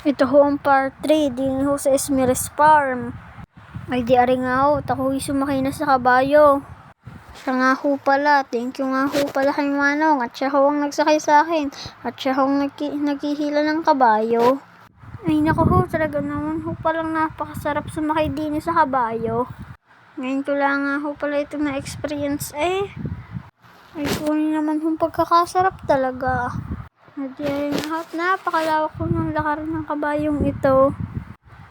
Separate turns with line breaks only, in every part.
Ito ho ang part 3 din ho sa Esmeralda Farm. Ay di ari nga ho, tako'y sumakay na sa kabayo. Siya nga ho pala, thank you nga ho pala kay Manong at siya ho ang nagsakay sa akin at siya ho ang naghihila ng kabayo. Ay naku ho, talaga naman ho palang napakasarap sumakay din sa kabayo. Ngayon ko lang nga ho pala ito na experience ay kunin naman hong pagkakasarap talaga. Napakalawak ko ng lakaran ng kabayong ito.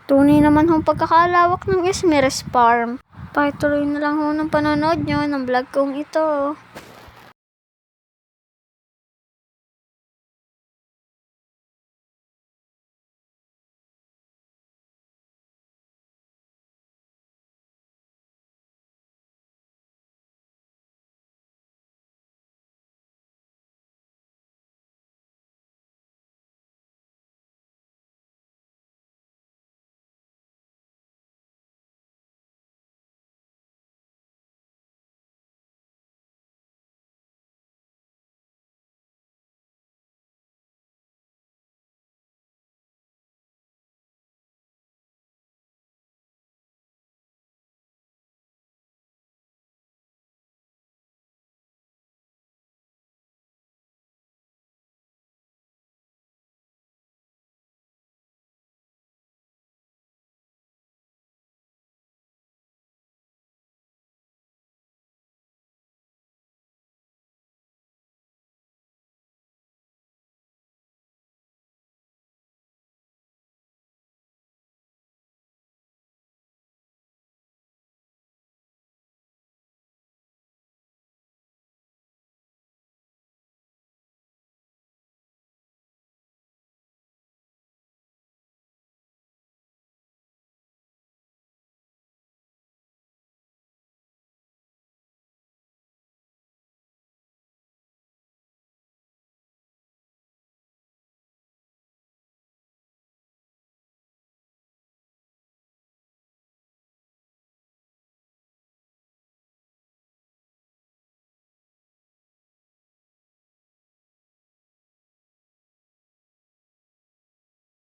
Tunay naman hong pagkakalawak ng Esmeralda Farm. Pakituloy na lang ho ng panonood nyo ng vlog kong ito.